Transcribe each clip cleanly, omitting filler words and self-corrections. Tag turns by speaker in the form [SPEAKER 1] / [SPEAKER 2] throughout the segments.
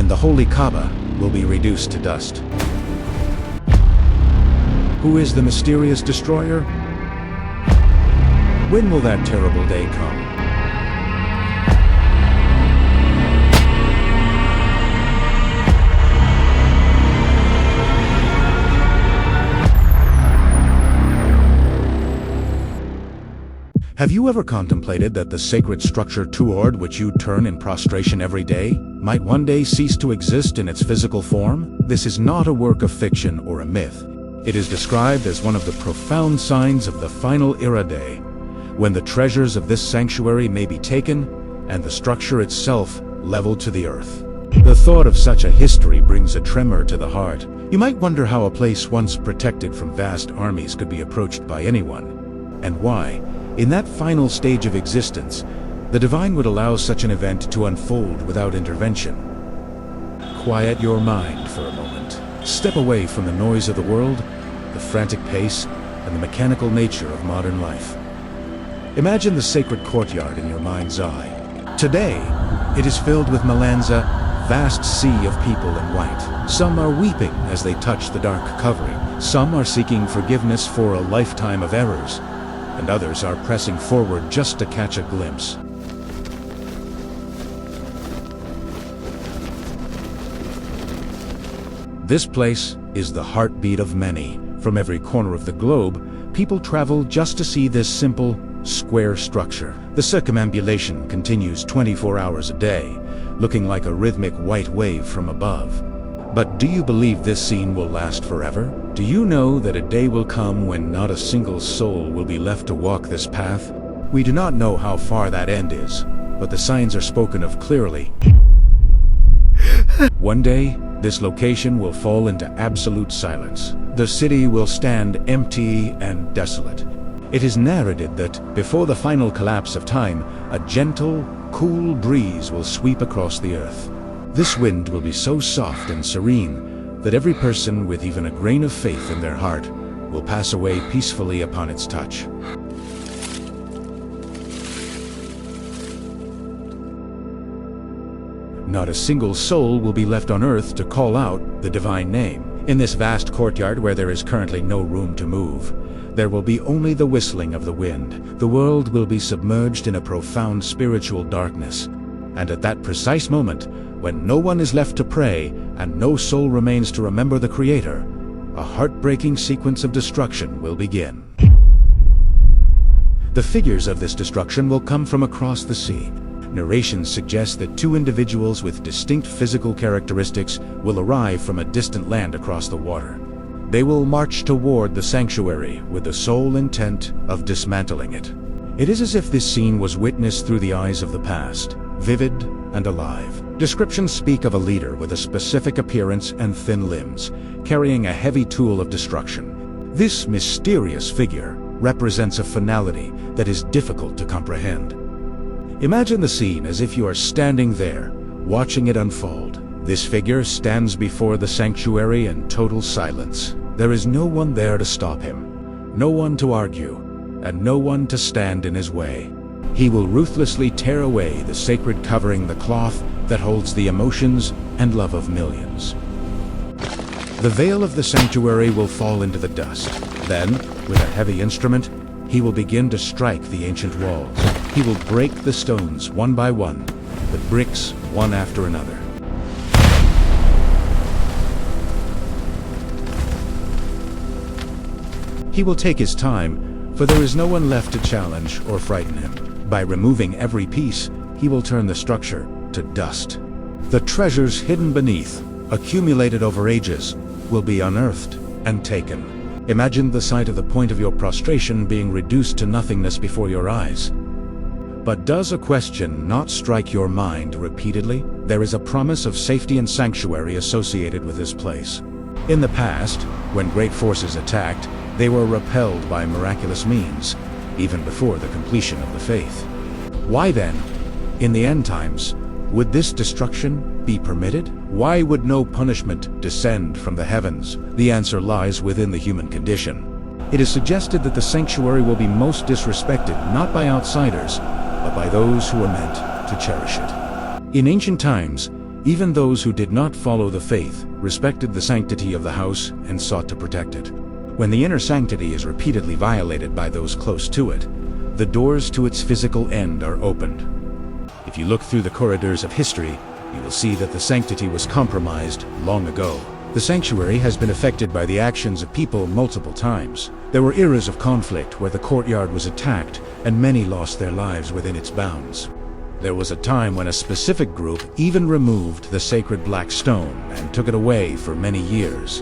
[SPEAKER 1] and the holy Kaaba will be reduced to dust. Who is the mysterious destroyer? When will that terrible day come? Have you ever contemplated that the sacred structure toward which you turn in prostration every day might one day cease to exist in its physical form? This is not a work of fiction or a myth. It is described as one of the profound signs of the final era day, when the treasures of this sanctuary may be taken and the structure itself leveled to the earth. The thought of such a history brings a tremor to the heart. You might wonder how a place once protected from vast armies could be approached by anyone, and why, in that final stage of existence, the divine would allow such an event to unfold without intervention. Quiet your mind for a moment. Step away from the noise of the world, the frantic pace, and the mechanical nature of modern life. Imagine the sacred courtyard in your mind's eye. Today, it is filled with Melanza, vast sea of people in white. Some are weeping as they touch the dark covering. Some are seeking forgiveness for a lifetime of errors, and others are pressing forward just to catch a glimpse. This place is the heartbeat of many. From every corner of the globe, people travel just to see this simple, square structure. The circumambulation continues 24 hours a day, looking like a rhythmic white wave from above. But do you believe this scene will last forever? Do you know that a day will come when not a single soul will be left to walk this path? We do not know how far that end is, but the signs are spoken of clearly. One day, this location will fall into absolute silence. The city will stand empty and desolate. It is narrated that, before the final collapse of time, a gentle, cool breeze will sweep across the earth. This wind will be so soft and serene that every person with even a grain of faith in their heart will pass away peacefully upon its touch. Not a single soul will be left on earth to call out the divine name. In this vast courtyard where there is currently no room to move, there will be only the whistling of the wind. The world will be submerged in a profound spiritual darkness. And at that precise moment, when no one is left to pray and no soul remains to remember the Creator, a heartbreaking sequence of destruction will begin. The figures of this destruction will come from across the sea. Narrations suggest that two individuals with distinct physical characteristics will arrive from a distant land across the water. They will march toward the sanctuary with the sole intent of dismantling it. It is as if this scene was witnessed through the eyes of the past, vivid and alive. Descriptions speak of a leader with a specific appearance and thin limbs, carrying a heavy tool of destruction. This mysterious figure represents a finality that is difficult to comprehend. Imagine the scene as if you are standing there, watching it unfold. This figure stands before the sanctuary in total silence. There is no one there to stop him, no one to argue, and no one to stand in his way. He will ruthlessly tear away the sacred covering, the cloth that holds the emotions and love of millions. The veil of the sanctuary will fall into the dust. Then, with a heavy instrument, he will begin to strike the ancient walls. He will break the stones one by one, the bricks one after another. He will take his time, for there is no one left to challenge or frighten him. By removing every piece, he will turn the structure to dust. The treasures hidden beneath, accumulated over ages, will be unearthed and taken. Imagine the sight of the point of your prostration being reduced to nothingness before your eyes. But does a question not strike your mind repeatedly? There is a promise of safety and sanctuary associated with this place. In the past, when great forces attacked, they were repelled by miraculous means, even before the completion of the faith. Why then, in the end times, would this destruction be permitted? Why would no punishment descend from the heavens? The answer lies within the human condition. It is suggested that the sanctuary will be most disrespected not by outsiders, but by those who are meant to cherish it. In ancient times, Even those who did not follow the faith respected the sanctity of the house and sought to protect it. When the inner sanctity is repeatedly violated by those close to it, the doors to its physical end are opened. If you look through the corridors of history, you will see that the sanctity was compromised long ago. The sanctuary has been affected by the actions of people multiple times. There were eras of conflict where the courtyard was attacked and many lost their lives within its bounds. There was a time when a specific group even removed the sacred black stone and took it away for many years.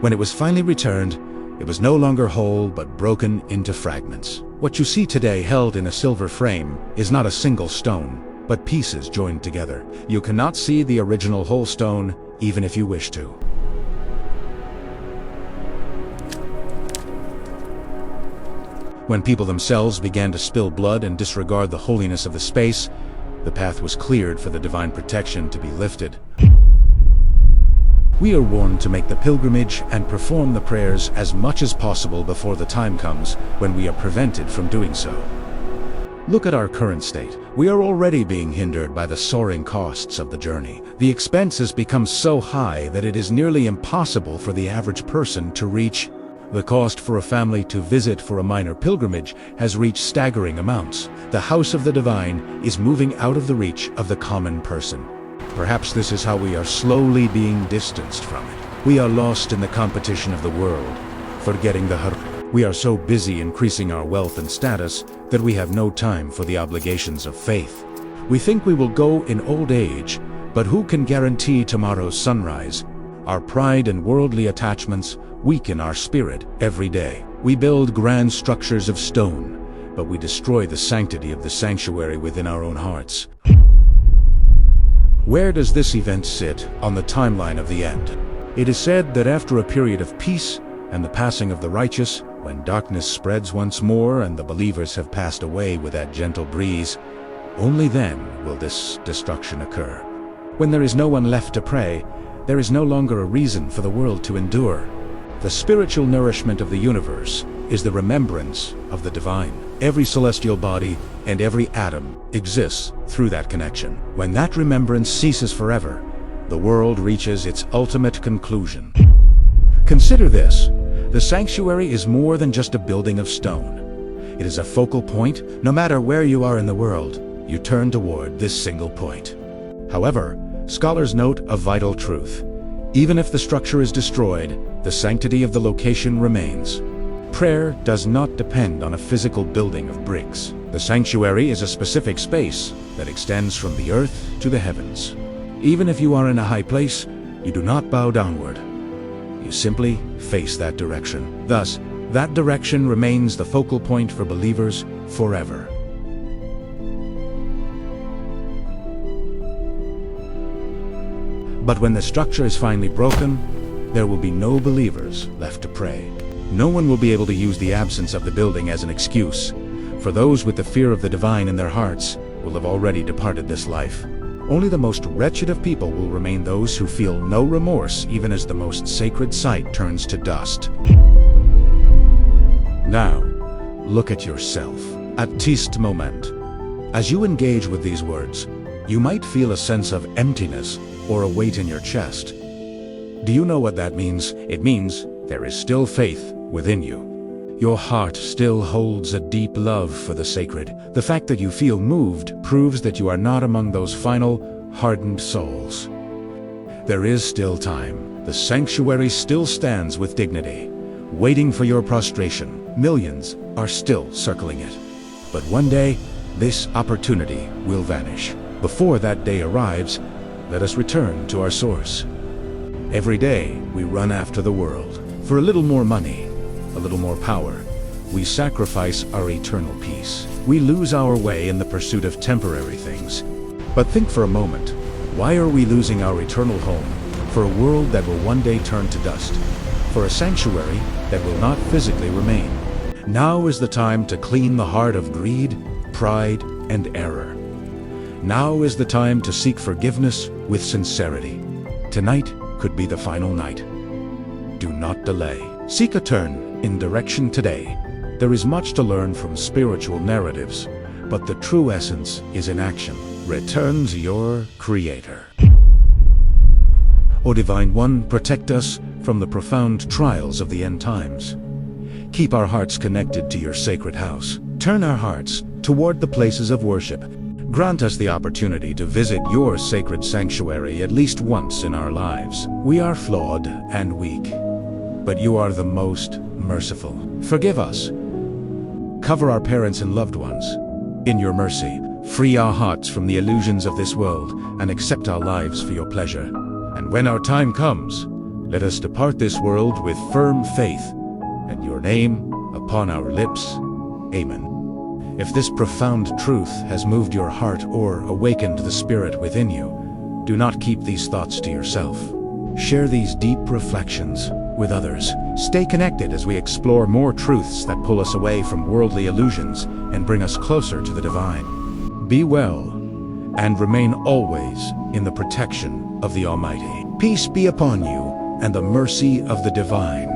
[SPEAKER 1] When it was finally returned, it was no longer whole but broken into fragments. What you see today held in a silver frame is not a single stone, but pieces joined together. You cannot see the original whole stone, even if you wish to. When people themselves began to spill blood and disregard the holiness of the space, the path was cleared for the divine protection to be lifted. We are warned to make the pilgrimage and perform the prayers as much as possible before the time comes when we are prevented from doing so. Look at our current state. We are already being hindered by the soaring costs of the journey. The expense has become so high that it is nearly impossible for the average person to reach. The cost for a family to visit for a minor pilgrimage has reached staggering amounts. The house of the divine is moving out of the reach of the common person. Perhaps this is how we are slowly being distanced from it. We are lost in the competition of the world, forgetting the heart. We are so busy increasing our wealth and status that we have no time for the obligations of faith. We think we will go in old age, but who can guarantee tomorrow's sunrise? Our pride and worldly attachments weaken our spirit every day. We build grand structures of stone, but we destroy the sanctity of the sanctuary within our own hearts. Where does this event sit on the timeline of the end? It is said that after a period of peace and the passing of the righteous, when darkness spreads once more and the believers have passed away with that gentle breeze, only then will this destruction occur. When there is no one left to pray, there is no longer a reason for the world to endure. The spiritual nourishment of the universe is the remembrance of the divine. Every celestial body and every atom exists through that connection. When that remembrance ceases forever, the world reaches its ultimate conclusion. Consider this: the sanctuary is more than just a building of stone. It is a focal point. No matter where you are in the world, you turn toward this single point. However, scholars note a vital truth. Even if the structure is destroyed, the sanctity of the location remains. Prayer does not depend on a physical building of bricks. The sanctuary is a specific space that extends from the earth to the heavens. Even if you are in a high place, you do not bow downward. You simply face that direction. Thus, that direction remains the focal point for believers forever. But when the structure is finally broken, there will be no believers left to pray. No one will be able to use the absence of the building as an excuse, for those with the fear of the divine in their hearts will have already departed this life. Only the most wretched of people will remain those who feel no remorse even as the most sacred site turns to dust. Now, look at yourself. At this moment. As you engage with these words, you might feel a sense of emptiness or a weight in your chest. Do you know what that means? It means there is still faith within you. Your heart still holds a deep love for the sacred. The fact that you feel moved proves that you are not among those final, hardened souls. There is still time. The sanctuary still stands with dignity, waiting for your prostration. Millions are still circling it. But one day, this opportunity will vanish. Before that day arrives, let us return to our source. Every day, we run after the world. For a little more money, a little more power, we sacrifice our eternal peace. We lose our way in the pursuit of temporary things. But think for a moment, why are we losing our eternal home for a world that will one day turn to dust? For a sanctuary that will not physically remain? Now is the time to clean the heart of greed, pride, and error. Now is the time to seek forgiveness with sincerity. Tonight could be the final night. Do not delay. Seek a turn in direction today. There is much to learn from spiritual narratives, but the true essence is in action. Return to your Creator. O Divine One, protect us from the profound trials of the end times. Keep our hearts connected to your sacred house. Turn our hearts toward the places of worship. Grant us the opportunity to visit your sacred sanctuary at least once in our lives. We are flawed and weak, but you are the most merciful. Forgive us. Cover our parents and loved ones. In your mercy, free our hearts from the illusions of this world and accept our lives for your pleasure. And when our time comes, let us depart this world with firm faith and your name upon our lips. Amen. If this profound truth has moved your heart or awakened the spirit within you, do not keep these thoughts to yourself. Share these deep reflections with others. Stay connected as we explore more truths that pull us away from worldly illusions and bring us closer to the divine. Be well and remain always in the protection of the Almighty. Peace be upon you and the mercy of the divine.